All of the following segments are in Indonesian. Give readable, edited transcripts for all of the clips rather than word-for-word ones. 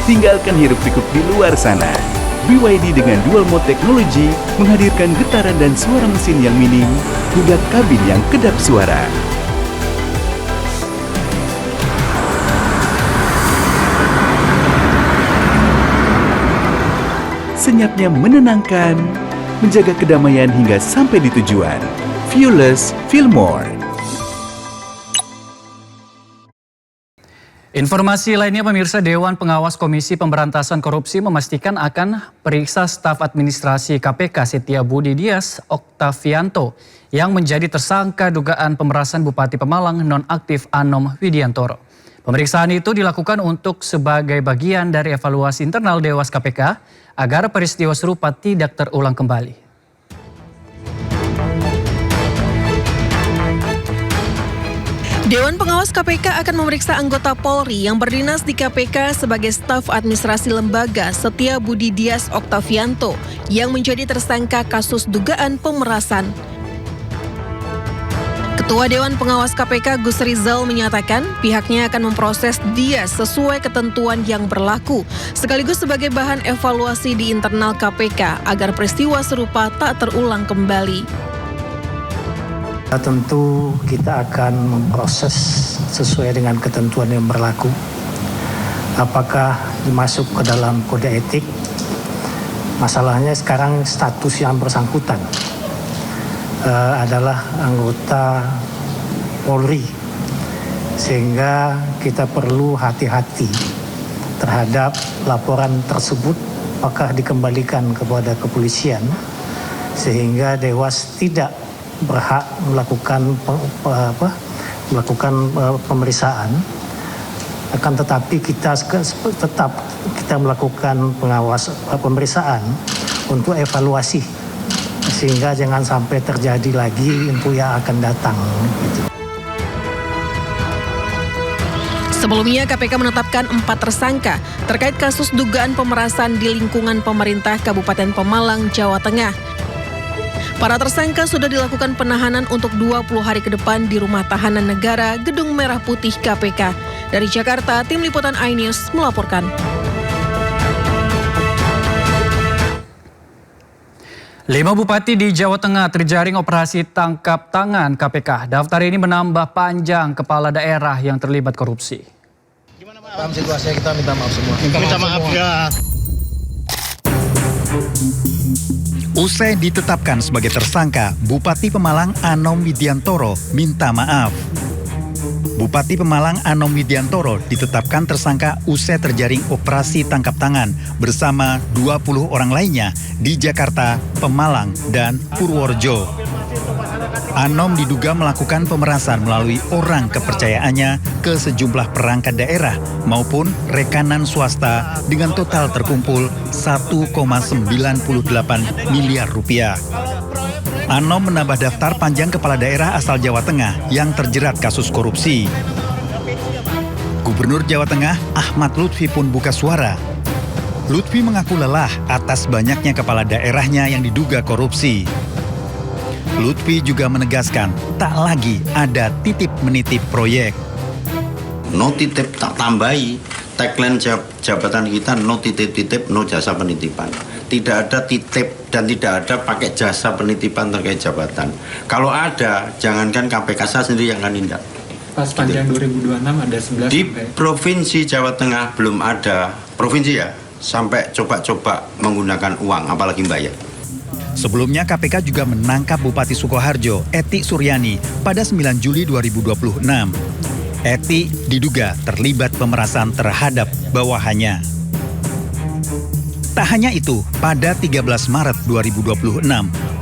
Tinggalkan hiruk-pikuk di luar sana. BYD dengan dual mode teknologi menghadirkan getaran dan suara mesin yang minim hingga kabin yang kedap suara. Senyapnya menenangkan, menjaga kedamaian hingga sampai di tujuan. Viewless, feel more. Informasi lainnya pemirsa, Dewan Pengawas Komisi Pemberantasan Korupsi memastikan akan periksa staf administrasi KPK Setia Budi Dias Oktavianto yang menjadi tersangka dugaan pemerasan Bupati Pemalang nonaktif Anom Widiantoro. Pemeriksaan itu dilakukan untuk sebagai bagian dari evaluasi internal Dewas KPK agar peristiwa serupa tidak terulang kembali. Dewan Pengawas KPK akan memeriksa anggota Polri yang berdinas di KPK sebagai staf administrasi lembaga Setia Budi Dias Oktavianto yang menjadi tersangka kasus dugaan pemerasan. Ketua Dewan Pengawas KPK Gus Rizal menyatakan pihaknya akan memproses Dias sesuai ketentuan yang berlaku, sekaligus sebagai bahan evaluasi di internal KPK agar peristiwa serupa tak terulang kembali. Tentu kita akan memproses sesuai dengan ketentuan yang berlaku. Apakah dimasuk ke dalam kode etik? Masalahnya sekarang status yang bersangkutan adalah anggota Polri, sehingga kita perlu hati-hati terhadap laporan tersebut, apakah dikembalikan kepada kepolisian sehingga Dewas tidak berhak melakukan pemeriksaan, akan tetapi kita melakukan pemeriksaan untuk evaluasi sehingga jangan sampai terjadi lagi untuk yang akan datang. Sebelumnya KPK menetapkan 4 tersangka terkait kasus dugaan pemerasan di lingkungan pemerintah Kabupaten Pemalang, Jawa Tengah. Para tersangka sudah dilakukan penahanan untuk 20 hari ke depan di Rumah Tahanan Negara Gedung Merah Putih KPK. Dari Jakarta, Tim Liputan iNews melaporkan. Lima bupati di Jawa Tengah terjaring operasi tangkap tangan KPK. Daftar ini menambah panjang kepala daerah yang terlibat korupsi. Gimana Pak? Situasinya kita minta maaf semua. Minta maaf ya. Usai ditetapkan sebagai tersangka, Bupati Pemalang Anom Widiantoro minta maaf. Bupati Pemalang Anom Widiantoro ditetapkan tersangka usai terjaring operasi tangkap tangan bersama 20 orang lainnya di Jakarta, Pemalang, dan Purworejo. Anom diduga melakukan pemerasan melalui orang kepercayaannya ke sejumlah perangkat daerah maupun rekanan swasta dengan total terkumpul 1,98 miliar rupiah. Anom menambah daftar panjang kepala daerah asal Jawa Tengah yang terjerat kasus korupsi. Gubernur Jawa Tengah Ahmad Lutfi pun buka suara. Lutfi mengaku lelah atas banyaknya kepala daerahnya yang diduga korupsi. Lutfi juga menegaskan tak lagi ada titip-menitip proyek. No titip tak tambahi, tagline jabatan kita no titip-titip, no jasa penitipan. Tidak ada titip dan tidak ada pakai jasa penitipan terkait jabatan. Kalau ada, jangankan KPK saya sendiri yang akan tindak. Pas panjang 2026 ada 11 di Provinsi Jawa Tengah belum ada, provinsi ya, sampai coba-coba menggunakan uang, apalagi bayar. Sebelumnya KPK juga menangkap Bupati Sukoharjo, Eti Suryani, pada 9 Juli 2026. Eti diduga terlibat pemerasan terhadap bawahannya. Tak hanya itu, pada 13 Maret 2026,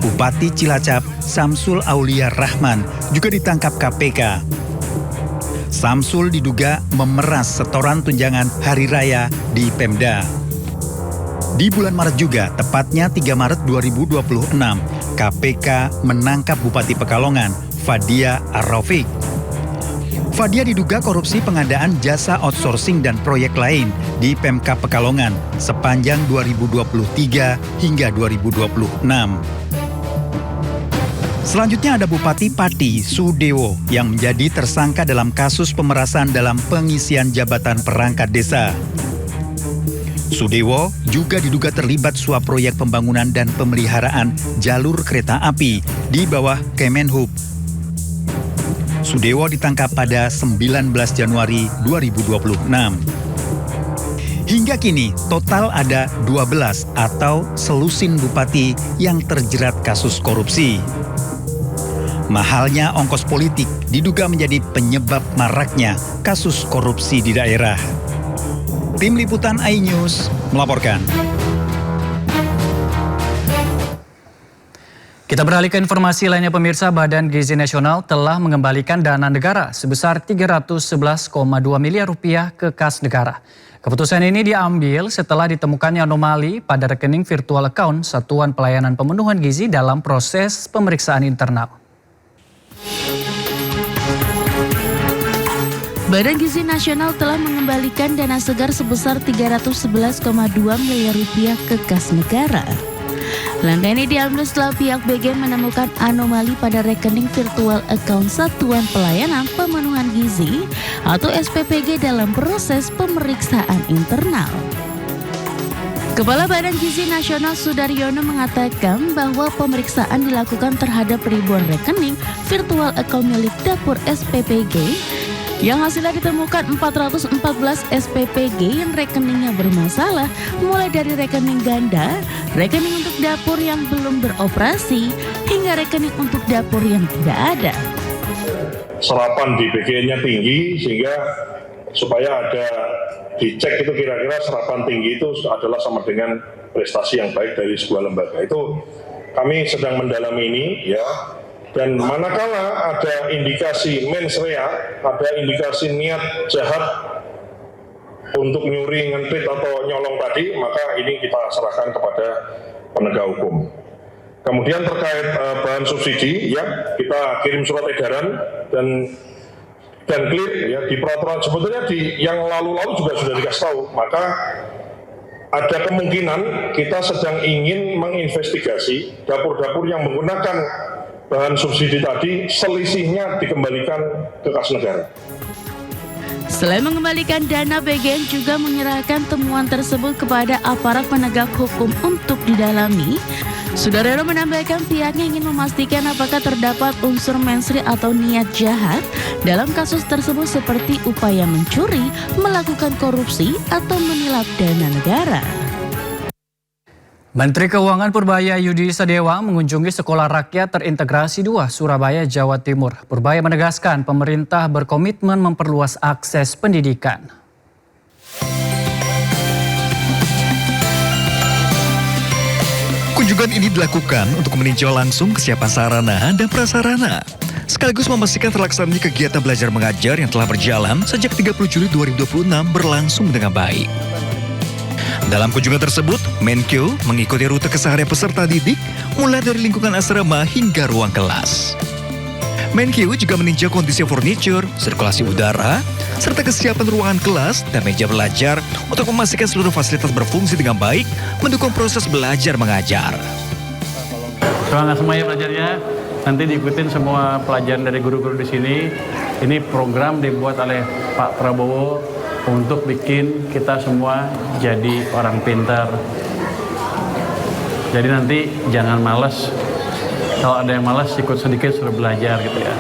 Bupati Cilacap, Samsul Aulia Rahman, juga ditangkap KPK. Samsul diduga memeras setoran tunjangan hari raya di Pemda. Di bulan Maret juga, tepatnya 3 Maret 2026, KPK menangkap Bupati Pekalongan, Fadia Ar-Rafiq. Fadia diduga korupsi pengadaan jasa outsourcing dan proyek lain di Pemkab Pekalongan sepanjang 2023 hingga 2026. Selanjutnya ada Bupati Pati Sudewo yang menjadi tersangka dalam kasus pemerasan dalam pengisian jabatan perangkat desa. Sudewo juga diduga terlibat suap proyek pembangunan dan pemeliharaan jalur kereta api di bawah Kemenhub. Sudewo ditangkap pada 19 Januari 2026. Hingga kini total ada 12 atau selusin bupati yang terjerat kasus korupsi. Mahalnya ongkos politik diduga menjadi penyebab maraknya kasus korupsi di daerah. Tim Liputan iNews melaporkan. Kita beralih ke informasi lainnya pemirsa. Badan Gizi Nasional telah mengembalikan dana negara sebesar 311,2 miliar rupiah ke kas negara. Keputusan ini diambil setelah ditemukannya anomali pada rekening virtual account Satuan Pelayanan Pemenuhan Gizi dalam proses pemeriksaan internal. Badan Gizi Nasional telah mengembalikan dana segar sebesar 311,2 miliar rupiah ke kas negara. Langkah ini diambil setelah pihak BG menemukan anomali pada rekening virtual account Satuan Pelayanan Pemenuhan Gizi atau SPPG dalam proses pemeriksaan internal. Kepala Badan Gizi Nasional Sudaryono mengatakan bahwa pemeriksaan dilakukan terhadap ribuan rekening virtual account milik dapur SPPG yang hasilnya ditemukan 414 SPPG yang rekeningnya bermasalah, mulai dari rekening ganda, rekening untuk dapur yang belum beroperasi, hingga rekening untuk dapur yang tidak ada. Serapan di BGN-nya tinggi sehingga supaya ada dicek itu kira-kira serapan tinggi itu adalah sama dengan prestasi yang baik dari sebuah lembaga. Itu kami sedang mendalami ini ya. Dan manakala ada indikasi mens rea, ada indikasi niat jahat untuk nyuri, ngentrit atau nyolong tadi, maka ini kita serahkan kepada penegak hukum. Kemudian terkait bahan subsidi, ya kita kirim surat edaran dan clear ya di peraturan, sebetulnya di yang lalu-lalu juga sudah dikasih tahu. Maka ada kemungkinan kita sedang ingin menginvestigasi dapur-dapur yang menggunakan bahan subsidi tadi, selisihnya dikembalikan ke kas negara. Selain mengembalikan dana, BGN juga menyerahkan temuan tersebut kepada aparat penegak hukum untuk didalami. Sudaryono menambahkan pihaknya ingin memastikan apakah terdapat unsur mensri atau niat jahat dalam kasus tersebut seperti upaya mencuri, melakukan korupsi, atau menilap dana negara. Menteri Keuangan Purbaya Yudi Sadewa mengunjungi Sekolah Rakyat Terintegrasi 2 Surabaya, Jawa Timur. Purbaya menegaskan pemerintah berkomitmen memperluas akses pendidikan. Kunjungan ini dilakukan untuk meninjau langsung kesiapan sarana dan prasarana, sekaligus memastikan terlaksananya kegiatan belajar mengajar yang telah berjalan sejak 30 Juli 2026 berlangsung dengan baik. Dalam kunjungan tersebut, Menkeu mengikuti rute keseharian peserta didik mulai dari lingkungan asrama hingga ruang kelas. Menkeu juga meninjau kondisi furniture, sirkulasi udara, serta kesiapan ruangan kelas dan meja belajar untuk memastikan seluruh fasilitas berfungsi dengan baik, mendukung proses belajar mengajar. Semangat semuanya belajarnya, nanti diikutin semua pelajaran dari guru-guru di sini. Ini program dibuat oleh Pak Prabowo untuk bikin kita semua jadi orang pintar. Jadi nanti jangan malas. Kalau ada yang malas, ikut sedikit suruh belajar gitu ya.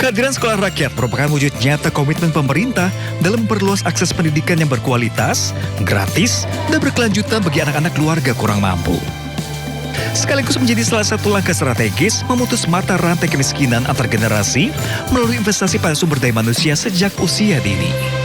Kehadiran Sekolah Rakyat merupakan wujud nyata komitmen pemerintah dalam memperluas akses pendidikan yang berkualitas, gratis, dan berkelanjutan bagi anak-anak keluarga kurang mampu. Sekaligus menjadi salah satu langkah strategis memutus mata rantai kemiskinan antar generasi melalui investasi pada sumber daya manusia sejak usia dini.